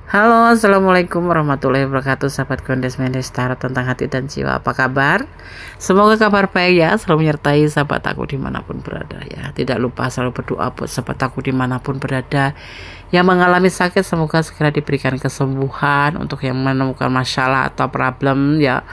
Halo, assalamualaikum warahmatullahi wabarakatuh, sahabat Kondes Mendes Tarot tentang hati dan jiwa. Apa kabar? Semoga kabar baik ya, selalu menyertai sahabat aku dimanapun berada ya. Tidak lupa selalu berdoa buat sahabat aku dimanapun berada yang mengalami sakit, semoga segera diberikan kesembuhan. Untuk yang menemukan masalah atau problem ya,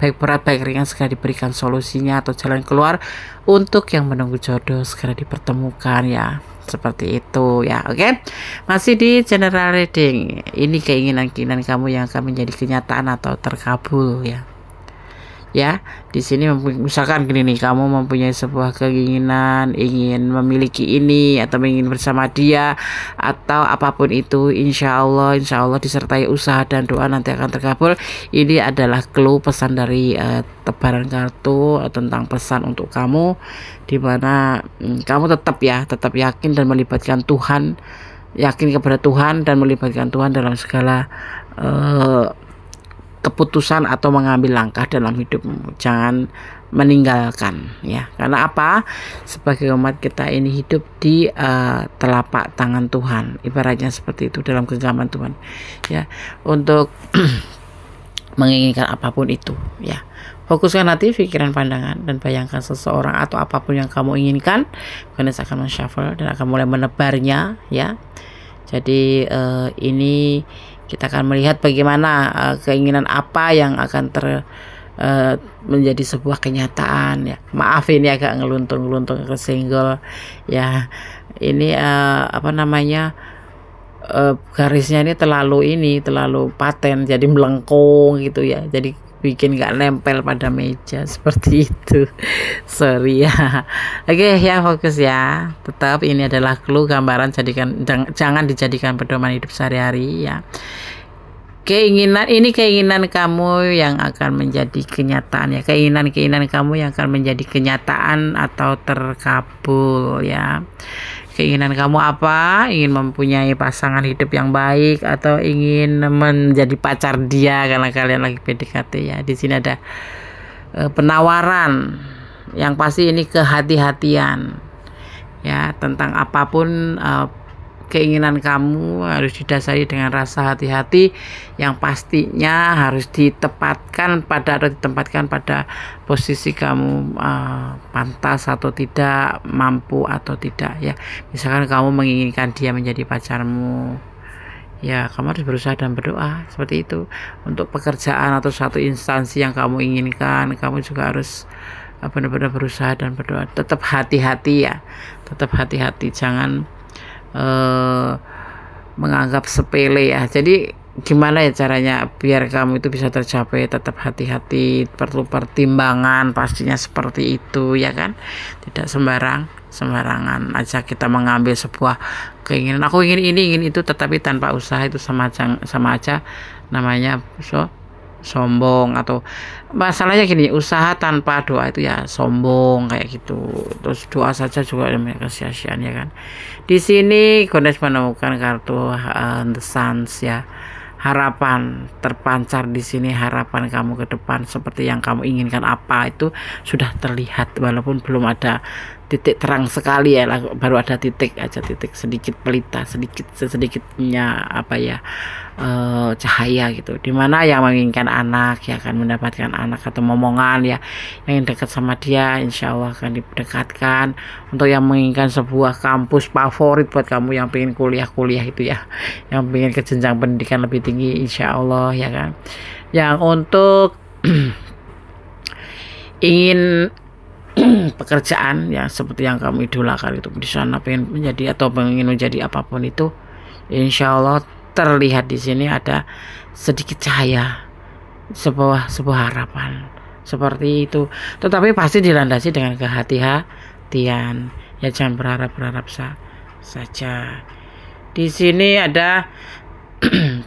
baik berat baik ringan, segera diberikan solusinya atau jalan keluar. Untuk yang menunggu jodoh segera dipertemukan ya, seperti itu ya. Oke, masih di general reading. Ini keinginan-keinginan kamu yang akan menjadi kenyataan atau terkabul ya. Di sini misalkan gini nih, kamu mempunyai sebuah keinginan ingin memiliki ini atau ingin bersama dia atau apapun itu, insya Allah disertai usaha dan doa nanti akan terkabul. Ini adalah clue pesan dari tebaran kartu tentang pesan untuk kamu, dimana kamu tetap yakin dan melibatkan Tuhan, yakin kepada Tuhan dan melibatkan Tuhan dalam segala keputusan atau mengambil langkah dalam hidupmu. Jangan meninggalkan ya, karena apa? Sebagai umat kita ini hidup di telapak tangan Tuhan, ibaratnya seperti itu, dalam genggaman Tuhan ya, untuk menginginkan apapun itu ya. Fokuskan hati, pikiran, pandangan, dan bayangkan seseorang atau apapun yang kamu inginkan. Ganes akan men-shuffle dan akan mulai menebarnya ya. Jadi ini kita akan melihat bagaimana keinginan apa yang akan menjadi sebuah kenyataan ya. Maaf ini agak ngeluntung-ngeluntung, kesenggol ya. Ini garisnya ini terlalu paten, jadi melengkung gitu ya. Jadi bikin gak nempel pada meja seperti itu. Sorry ya. Oke ya, fokus ya. Tetap ini adalah clue gambaran, jangan dijadikan pedoman hidup sehari-hari ya. Keinginan kamu yang akan menjadi kenyataan ya. Keinginan kamu yang akan menjadi kenyataan atau terkabul ya. Keinginan kamu apa? Ingin mempunyai pasangan hidup yang baik atau ingin menjadi pacar dia karena kalian lagi PDKT ya. Di sini ada penawaran yang pasti, ini kehati-hatian ya. Tentang apapun keinginan kamu harus didasari dengan rasa hati-hati yang pastinya harus ditempatkan pada posisi kamu pantas atau tidak, mampu atau tidak ya. Misalkan kamu menginginkan dia menjadi pacarmu ya, kamu harus berusaha dan berdoa seperti itu. Untuk pekerjaan atau suatu instansi yang kamu inginkan, kamu juga harus benar-benar berusaha dan berdoa. Tetap hati-hati ya, tetap hati-hati, jangan menganggap sepele ya. Jadi gimana ya caranya biar kamu itu bisa tercapai? Tetap hati-hati, perlu pertimbangan pastinya seperti itu ya kan. Tidak sembarangan aja kita mengambil sebuah keinginan, aku ingin ini ingin itu, tetapi tanpa usaha, itu sama aja namanya sombong. Atau masalahnya gini, usaha tanpa doa itu ya sombong kayak gitu. Terus doa saja juga ada kesia-siaan ya kan. Di sini Goddess menemukan kartu The Suns ya. Harapan terpancar di sini, harapan kamu ke depan seperti yang kamu inginkan apa itu sudah terlihat, walaupun belum ada titik terang sekali ya, baru ada titik sedikit pelita, sedikitnya cahaya gitu, dimana yang menginginkan anak ya akan mendapatkan anak atau momongan ya. Yang dekat sama dia insya Allah akan didekatkan. Untuk yang menginginkan sebuah kampus favorit buat kamu yang pengen kuliah itu ya, yang pengen ke jenjang pendidikan lebih tinggi insya Allah ya kan. Yang untuk ingin pekerjaan ya seperti yang kamu idolakan itu, di sana pengen menjadi atau ingin menjadi apapun itu, insya Allah terlihat di sini ada sedikit cahaya, sebuah harapan seperti itu. Tetapi pasti dilandasi dengan kehati-hatian ya, jangan berharap saja. Di sini ada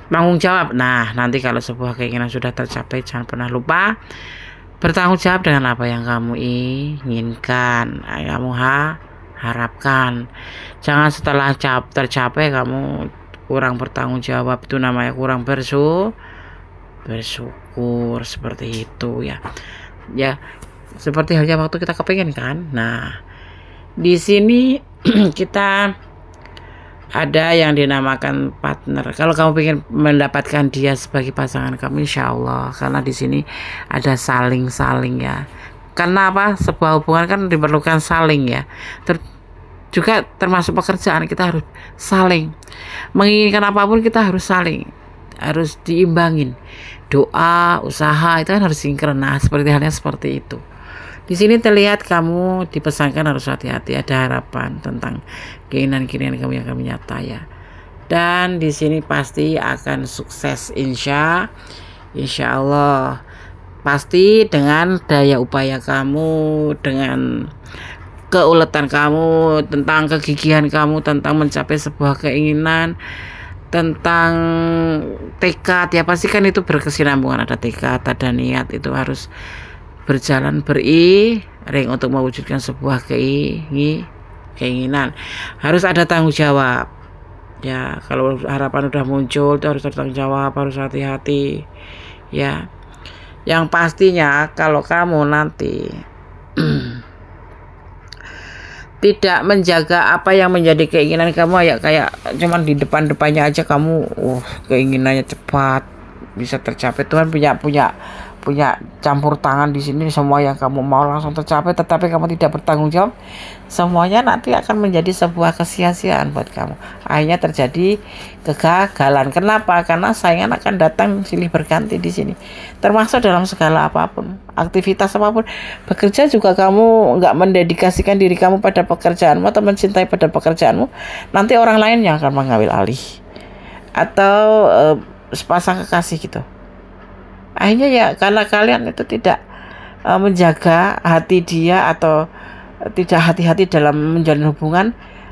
tanggung jawab. Nah, nanti kalau sebuah keinginan sudah tercapai, jangan pernah lupa bertanggung jawab dengan apa yang kamu inginkan, kamu harapkan. Jangan setelah tercapai kamu kurang bertanggung jawab, itu namanya kurang bersyukur seperti itu ya. Ya seperti halnya waktu kita kepingin kan. Nah di sini kita ada yang dinamakan partner. Kalau kamu ingin mendapatkan dia sebagai pasangan kamu, insya Allah, karena di sini ada saling ya. Karena apa? Sebuah hubungan kan diperlukan saling ya. Juga termasuk pekerjaan, kita harus saling. Menginginkan apapun kita harus saling, harus diimbangin. Doa, usaha itu kan harus sinkron. Seperti halnya seperti itu. Di sini terlihat kamu dipesankan harus hati-hati, ada harapan tentang keinginan-keinginan kamu yang akan nyata ya. Dan di sini pasti akan sukses, insya Allah. Pasti dengan daya upaya kamu, dengan keuletan kamu, tentang kegigihan kamu, tentang mencapai sebuah keinginan, tentang tekad ya, pasti kan itu berkesinambungan, ada tekad, ada niat, itu harus berjalan beriring untuk mewujudkan sebuah keinginan. Harus ada tanggung jawab ya. Kalau harapan udah muncul itu harus ada tanggung jawab, harus hati-hati ya. Yang pastinya kalau kamu nanti tidak menjaga apa yang menjadi keinginan kamu, ya kayak cuman di depannya aja kamu keinginannya cepat bisa tercapai. Tuhan punya campur tangan di sini, semua yang kamu mau langsung tercapai, tetapi kamu tidak bertanggung jawab, semuanya nanti akan menjadi sebuah kesia-siaan buat kamu. Akhirnya terjadi kegagalan. Kenapa? Karena saingan akan datang silih berganti di sini, termasuk dalam segala apapun, aktivitas apapun. Bekerja juga kamu nggak mendedikasikan diri kamu pada pekerjaanmu atau mencintai pada pekerjaanmu, nanti orang lain yang akan mengambil alih, atau sepasang kekasih gitu. Akhirnya ya karena kalian itu tidak menjaga hati dia atau tidak hati-hati dalam menjalin hubungan,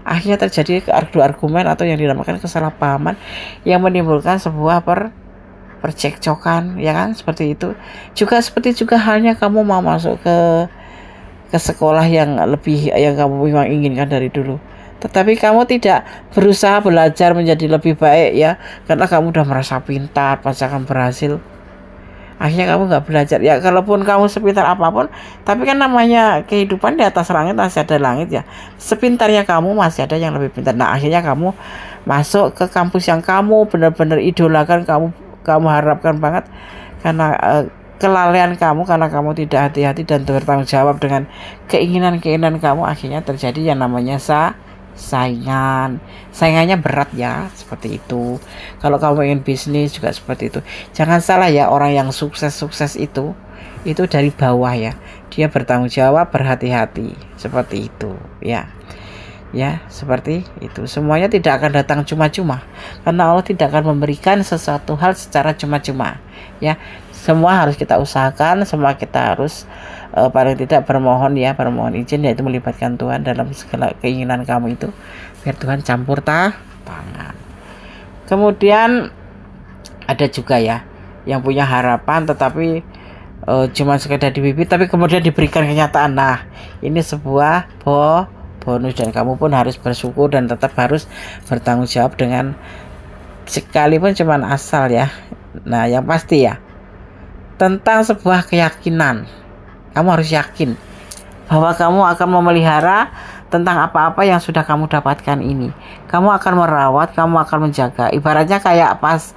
akhirnya terjadi argumen atau yang dinamakan kesalahpahaman yang menimbulkan sebuah percekcokan ya kan, seperti itu. Seperti halnya kamu mau masuk ke sekolah yang kamu memang inginkan dari dulu, tetapi kamu tidak berusaha belajar menjadi lebih baik ya, karena kamu udah merasa pintar pasti akan berhasil. Akhirnya kamu nggak belajar ya, kalaupun kamu sepintar apapun, tapi kan namanya kehidupan di atas langit masih ada langit ya. Sepintarnya kamu masih ada yang lebih pintar. Nah akhirnya kamu masuk ke kampus yang kamu benar-benar idolakan, kamu harapkan banget, karena kelalaian kamu, karena kamu tidak hati-hati dan bertanggung jawab dengan keinginan kamu, akhirnya terjadi yang namanya saingannya berat ya, seperti itu. Kalau kamu ingin bisnis juga seperti itu. Jangan salah ya, orang yang sukses itu dari bawah ya, dia bertanggung jawab, berhati-hati, seperti itu ya, seperti itu. Semuanya tidak akan datang cuma-cuma, karena Allah tidak akan memberikan sesuatu hal secara cuma-cuma ya. Semua harus kita usahakan, semua kita harus paling tidak bermohon izin, yaitu melibatkan Tuhan dalam segala keinginan kamu itu, biar Tuhan campur tangan. Kemudian ada juga ya yang punya harapan tetapi cuma sekedar di bibir, tapi kemudian diberikan kenyataan. Nah ini sebuah bonus, dan kamu pun harus bersyukur dan tetap harus bertanggung jawab dengan, sekalipun cuman asal ya. Nah yang pasti ya, tentang sebuah keyakinan, kamu harus yakin bahwa kamu akan memelihara tentang apa-apa yang sudah kamu dapatkan ini. Kamu akan merawat, kamu akan menjaga. Ibaratnya kayak pas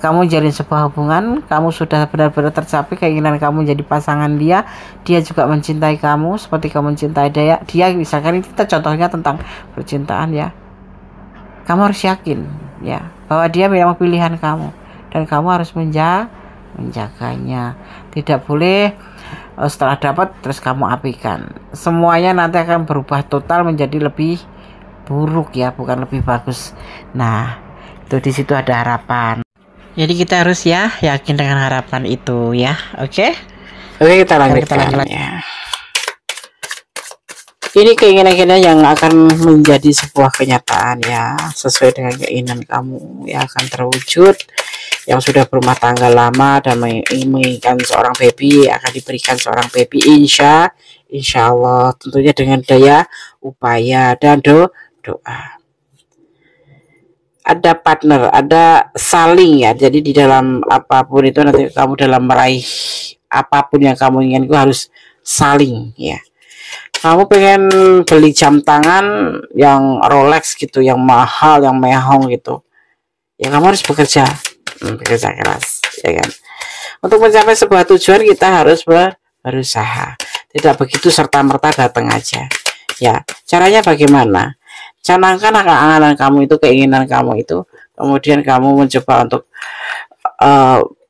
kamu jalin sebuah hubungan, kamu sudah benar-benar tercapai keinginan kamu jadi pasangan dia juga mencintai kamu seperti kamu mencintai dia. Misalkan kita contohnya tentang percintaan ya, kamu harus yakin ya bahwa dia memang pilihan kamu, dan kamu harus menjaganya. Tidak boleh setelah dapat terus kamu abaikan. Semuanya nanti akan berubah total menjadi lebih buruk ya, bukan lebih bagus. Nah itu di situ ada harapan. Jadi kita harus ya yakin dengan harapan itu ya. Oke, kita lanjutkan ya. Ini keinginan-keinginan yang akan menjadi sebuah kenyataan ya, sesuai dengan keinginan kamu yang akan terwujud. Yang sudah berumah tangga lama dan menginginkan seorang baby akan diberikan seorang baby, insya Allah, tentunya dengan daya upaya dan doa. Ada partner, ada saling ya. Jadi di dalam apapun itu nanti kamu dalam meraih apapun yang kamu inginkan itu harus saling ya. Kamu pengen beli jam tangan yang Rolex gitu, yang mahal, yang mehong gitu, ya kamu harus bekerja, bekerja keras, ya kan. Untuk mencapai sebuah tujuan kita harus berusaha. Tidak begitu serta merta datang aja. Ya, caranya bagaimana? Canangkan angan-angan kamu itu, keinginan kamu itu, kemudian kamu mencoba untuk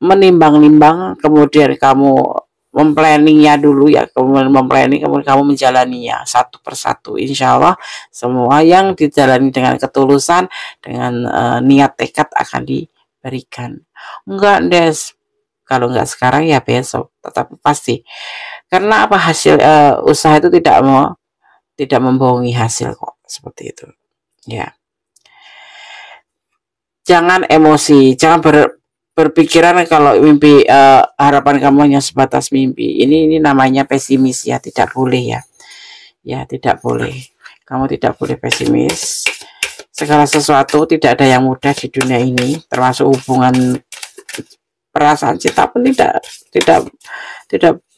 menimbang-nimbang, kemudian kamu memplanningnya dulu ya, kemudian memplanning, kemudian kamu menjalaninya satu persatu. Insya Allah semua yang dijalani dengan ketulusan, dengan niat tekad akan diberikan. Enggak Des, kalau enggak sekarang ya besok, tetapi pasti. Karena apa, hasil usaha itu tidak membohongi hasil kok, seperti itu. Ya. Jangan emosi, jangan berpikiran kalau mimpi, harapan kamu hanya sebatas mimpi. Ini namanya pesimis ya, tidak boleh ya. Ya, tidak boleh. Kamu tidak boleh pesimis. Segala sesuatu tidak ada yang mudah di dunia ini, termasuk hubungan perasaan cinta pun tidak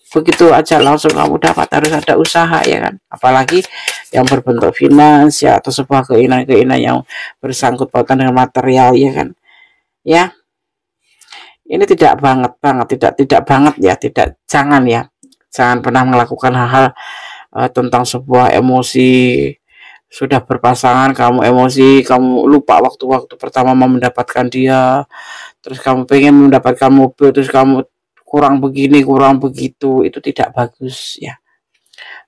begitu aja langsung kamu dapat, harus ada usaha ya kan. Apalagi yang berbentuk finans ya, atau sebuah keinginan yang bersangkut pautan dengan material ya kan. Ya, ini tidak banget ya, jangan pernah melakukan hal-hal tentang sebuah emosi. Sudah berpasangan kamu emosi, kamu lupa waktu-waktu pertama mau mendapatkan dia, terus kamu pengen mendapatkan mobil, terus kamu kurang begini kurang begitu, itu tidak bagus ya.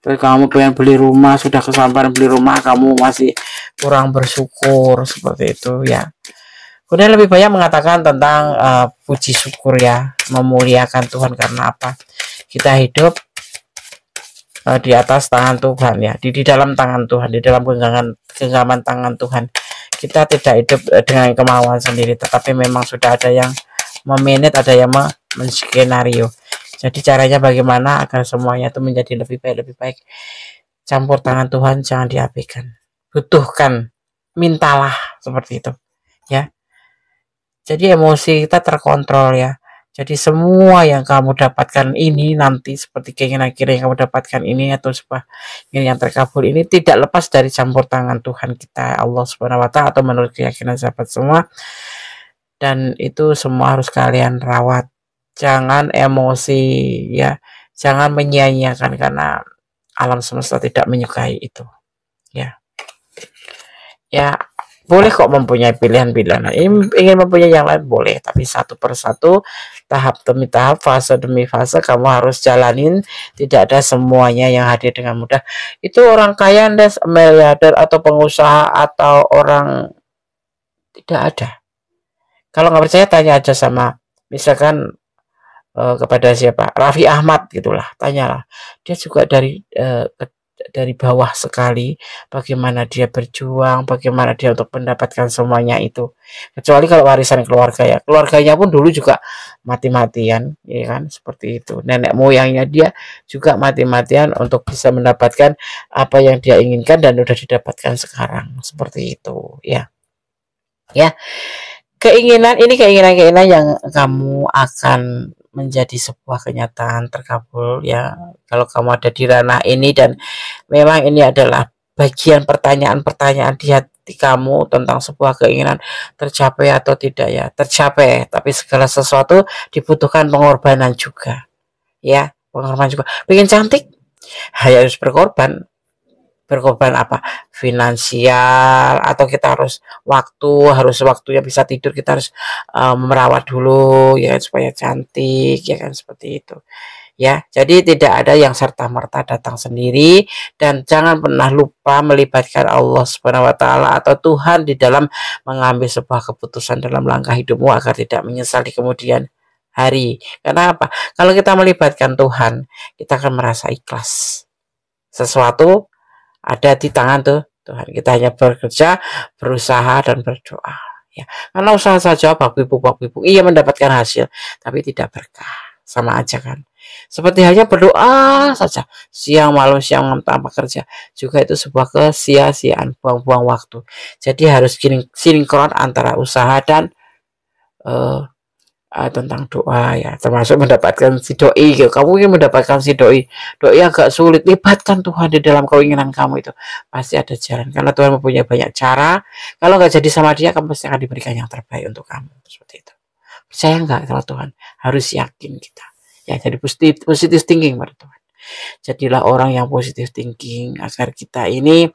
Terus kamu pengen beli rumah, sudah kesampaian beli rumah, kamu masih kurang bersyukur, seperti itu ya. Kemudian lebih banyak mengatakan tentang puji syukur ya, memuliakan Tuhan. Karena apa? Kita hidup di atas tangan Tuhan ya, di dalam tangan Tuhan, di dalam genggaman tangan Tuhan. Kita tidak hidup dengan kemauan sendiri, tetapi memang sudah ada yang memanage, ada yang menskenario. Jadi caranya bagaimana agar semuanya itu menjadi lebih baik. Campur tangan Tuhan jangan diabaikan. Butuhkan, mintalah, seperti itu ya. Jadi emosi kita terkontrol ya. Jadi semua yang kamu dapatkan ini nanti, seperti keinginan yang kamu dapatkan ini, atau sebuah yang terkabul ini, tidak lepas dari campur tangan Tuhan kita, Allah Subhanahu wa Ta'ala, atau menurut keyakinan sahabat semua. Dan itu semua harus kalian rawat. Jangan emosi ya, jangan menyia-nyiakan, karena alam semesta tidak menyukai itu ya. Ya, boleh kok mempunyai pilihan-pilihan. Ingin mempunyai yang lain boleh, tapi satu persatu, tahap demi tahap, fase demi fase kamu harus jalanin. Tidak ada semuanya yang hadir dengan mudah. Itu orang kaya, miliarder, atau pengusaha, atau orang, tidak ada. Kalau nggak percaya tanya aja sama, misalkan kepada siapa, Raffi Ahmad gitulah, tanyalah. Dia juga dari bawah sekali, bagaimana dia berjuang, bagaimana dia untuk mendapatkan semuanya itu. Kecuali kalau warisan keluarga ya, keluarganya pun dulu juga mati-matian ya kan, seperti itu. Nenek moyangnya dia juga mati-matian untuk bisa mendapatkan apa yang dia inginkan, dan sudah didapatkan sekarang, seperti itu ya. Ya, keinginan yang kamu akan menjadi sebuah kenyataan terkabul ya, kalau kamu ada di ranah ini. Dan memang ini adalah bagian pertanyaan-pertanyaan di hati kamu tentang sebuah keinginan tercapai atau tidak ya. Tercapai, tapi segala sesuatu dibutuhkan pengorbanan juga ya, pengorbanan juga. Pengen cantik, harus berkorban apa, finansial, atau kita harus waktunya bisa tidur, kita harus merawat dulu ya supaya cantik ya kan, seperti itu ya. Jadi tidak ada yang serta-merta datang sendiri, dan jangan pernah lupa melibatkan Allah Subhanahu wa Ta'ala atau Tuhan di dalam mengambil sebuah keputusan dalam langkah hidupmu, agar tidak menyesal di kemudian hari. Karena apa? Kalau kita melibatkan Tuhan, kita akan merasa ikhlas. Sesuatu ada di tangan Tuhan. Kita hanya bekerja, berusaha, dan berdoa ya. Karena usaha saja bak bibuk iya mendapatkan hasil, tapi tidak berkah, sama aja kan. Seperti halnya berdoa saja siang malam tanpa kerja, juga itu sebuah kesia-siaan, buang-buang waktu. Jadi harus sinkron antara usaha dan tentang doa ya, termasuk mendapatkan si doi gitu. Kamu ingin mendapatkan si doi agak sulit, libatkan Tuhan di dalam keinginan kamu itu, pasti ada jalan, karena Tuhan mempunyai banyak cara. Kalau nggak jadi sama dia, kamu pasti akan diberikan yang terbaik untuk kamu, seperti itu. Percaya nggak sama Tuhan? Harus yakin kita ya, jadi positif thinking pada Tuhan. Jadilah orang yang positif thinking agar kita ini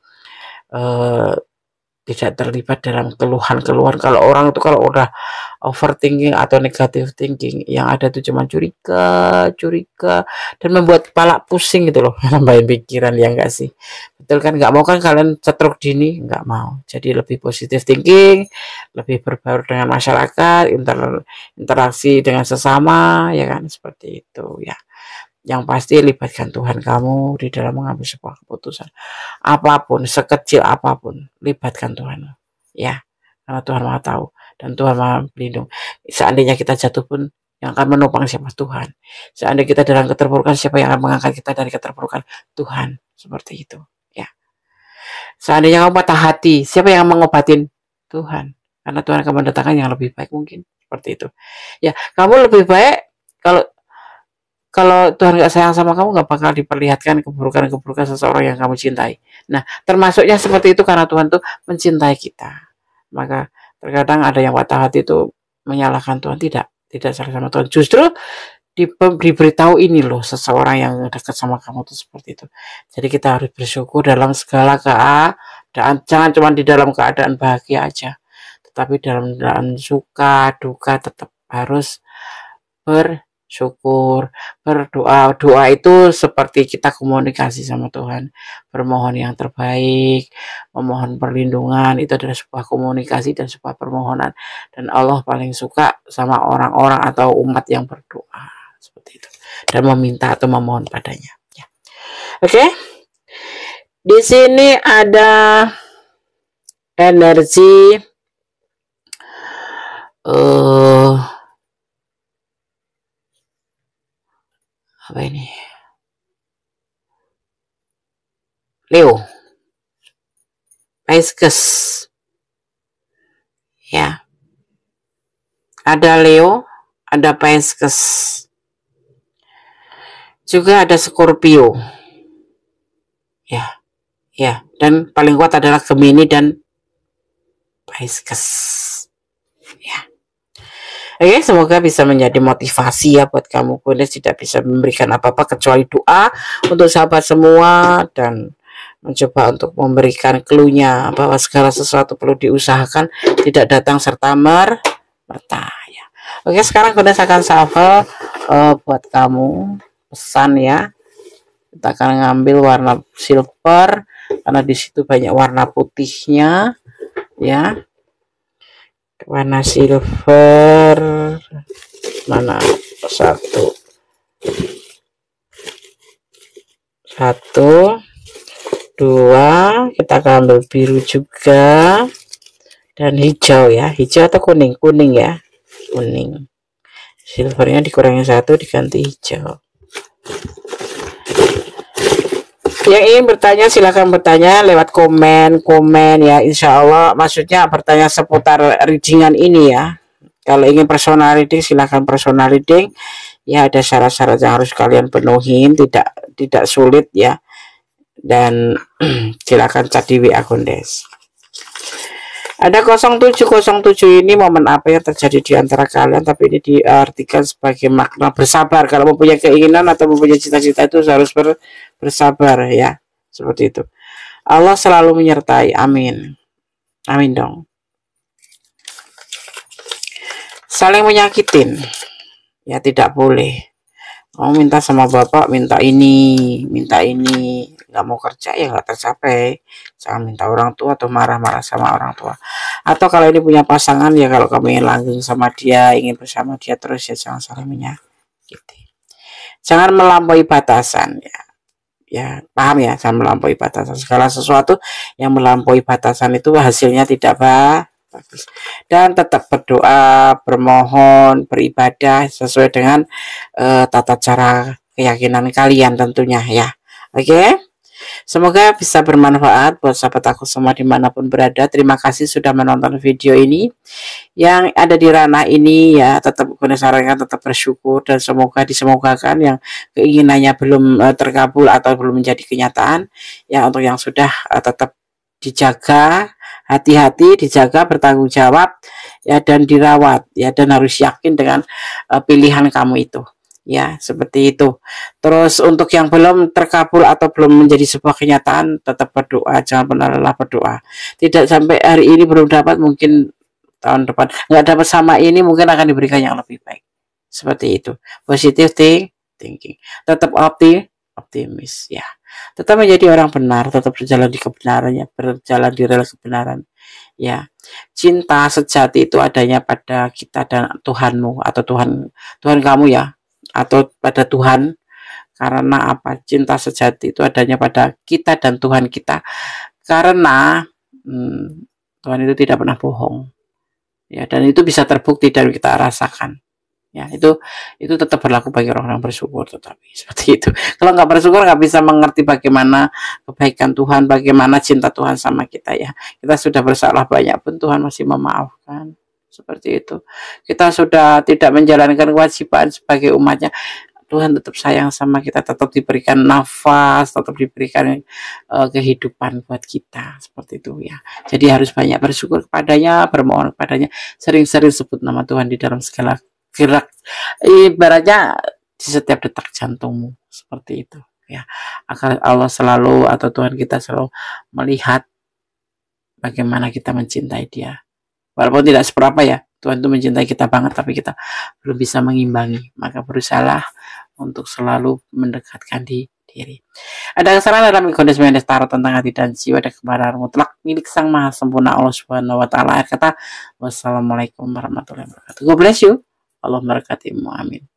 tidak terlibat dalam keluhan-keluhan. Kalau orang itu kalau udah overthinking atau negative thinking, yang ada itu cuma curiga dan membuat kepala pusing gitu loh, nambahin pikiran, ya enggak sih? Betul kan? Nggak mau kan kalian stroke dini? Nggak mau. Jadi lebih positive thinking, lebih berbaur dengan masyarakat, interaksi dengan sesama, ya kan? Seperti itu ya. Yang pasti libatkan Tuhan kamu di dalam mengambil sebuah keputusan. Apapun, sekecil apapun, libatkan Tuhan. Ya, karena Tuhan Maha tahu dan Tuhan Maha pelindung. Seandainya kita jatuh pun, yang akan menopang siapa? Tuhan. Seandainya kita dalam keterpurukan, siapa yang akan mengangkat kita dari keterpurukan? Tuhan. Seperti itu. Ya. Seandainya kamu patah hati, siapa yang mengobatin? Tuhan. Karena Tuhan akan mendatangkan yang lebih baik mungkin. Seperti itu. Ya, kamu lebih baik kalau Tuhan nggak sayang sama kamu, nggak bakal diperlihatkan keburukan-keburukan seseorang yang kamu cintai. Nah, termasuknya seperti itu karena Tuhan tuh mencintai kita. Maka terkadang ada yang patah hati itu menyalahkan Tuhan, tidak salah sama Tuhan. Justru diberitahu ini loh, seseorang yang dekat sama kamu tuh seperti itu. Jadi kita harus bersyukur dalam segala keadaan, jangan cuma di dalam keadaan bahagia aja, tetapi dalam keadaan suka, duka tetap harus bersyukur, berdoa. Doa itu seperti kita komunikasi sama Tuhan, bermohon yang terbaik, memohon perlindungan. Itu adalah sebuah komunikasi dan sebuah permohonan, dan Allah paling suka sama orang-orang atau umat yang berdoa seperti itu dan meminta atau memohon padanya ya. Oke. Di sini ada energi apa ini? Leo, Pisces, ya. Ada Leo, ada Pisces, juga ada Scorpio, ya. Dan paling kuat adalah Gemini dan Pisces, ya. Oke, semoga bisa menjadi motivasi ya buat kamu. Boleh tidak bisa memberikan apa-apa kecuali doa untuk sahabat semua, dan mencoba untuk memberikan clue-nya bahwa segala sesuatu perlu diusahakan, tidak datang serta merta ya. Oke, sekarang Bunda akan shuffle buat kamu pesan ya. Kita akan ngambil warna silver karena di situ banyak warna putihnya ya. Warna silver mana? Satu, dua, kita akan ambil biru juga dan hijau ya. Hijau atau kuning ya, kuning. Silvernya dikurangi satu, diganti hijau. Yang ingin bertanya silahkan bertanya lewat komen ya. Insya Allah maksudnya bertanya seputar readingan ini ya. Kalau ingin personal reading silahkan personal reading ya. Ada syarat-syarat yang harus kalian penuhin, tidak sulit ya. Dan silakan chat di WA Gondes. Ada 0707 ini momen apa yang terjadi di antara kalian, tapi ini diartikan sebagai makna bersabar. Kalau mempunyai keinginan atau mempunyai cita-cita itu harus bersabar ya, seperti itu. Allah selalu menyertai, amin dong. Saling menyakitin ya tidak boleh. Kamu minta sama bapak, minta ini, nggak mau kerja ya nggak tercapai. Jangan minta orang tua atau marah-marah sama orang tua. Atau kalau ini punya pasangan ya, kalau kamu ingin langgeng sama dia, ingin bersama dia terus ya, jangan saling menyakiti. Jangan melampaui batasan ya. Ya, paham ya, jangan melampaui batasan. Segala sesuatu yang melampaui batasan itu hasilnya tidak bagus. Dan tetap berdoa, bermohon, beribadah sesuai dengan tata cara keyakinan kalian tentunya ya. Oke. Semoga bisa bermanfaat buat sahabat aku semua dimanapun berada. Terima kasih sudah menonton video ini. Yang ada di ranah ini ya tetap sarankan tetap bersyukur dan semoga disemogakan yang keinginannya belum terkabul atau belum menjadi kenyataan. Ya untuk yang sudah tetap dijaga, hati-hati, dijaga, bertanggung jawab ya dan dirawat ya dan harus yakin dengan pilihan kamu itu. Ya, seperti itu. Terus untuk yang belum terkabul atau belum menjadi sebuah kenyataan, tetap berdoa, jangan pernah lelah berdoa. Tidak sampai hari ini belum dapat, mungkin tahun depan nggak dapat sama ini, mungkin akan diberikan yang lebih baik. Seperti itu. Positive thinking. Tetap optimis ya. Tetap menjadi orang benar, tetap berjalan di kebenarannya, berjalan di rel kebenaran. Ya, cinta sejati itu adanya pada kita dan Tuhanmu atau Tuhan kamu ya, atau pada Tuhan. Karena apa? Cinta sejati itu adanya pada kita dan Tuhan kita. Karena Tuhan itu tidak pernah bohong. Ya, dan itu bisa terbukti dan kita rasakan. Ya, itu tetap berlaku bagi orang-orang bersyukur, tetapi seperti itu. Kalau nggak bersyukur nggak bisa mengerti bagaimana kebaikan Tuhan, bagaimana cinta Tuhan sama kita ya. Kita sudah bersalah banyak pun Tuhan masih memaafkan. Seperti itu. Kita sudah tidak menjalankan kewajiban sebagai umatnya, Tuhan tetap sayang sama kita, tetap diberikan nafas, tetap diberikan kehidupan buat kita, seperti itu ya. Jadi harus banyak bersyukur kepadanya, bermohon kepadanya, sering-sering sebut nama Tuhan di dalam segala gerak, ibaratnya di setiap detak jantungmu, seperti itu ya. Agar Allah selalu atau Tuhan kita selalu melihat bagaimana kita mencintai Dia. Walaupun tidak seberapa ya, Tuhan itu mencintai kita banget, tapi kita belum bisa mengimbangi. Maka berusahalah untuk selalu mendekatkan diri. Ada kesalahan dalam Kodes Mendestaro tentang hati dan jiwa dan kebenaran mutlak milik Sang Maha Sempurna Allah Subhanahu wa Ta'ala. Kata wassalamualaikum warahmatullahi wabarakatuh. God bless you. Allah memberkatimu. Amin.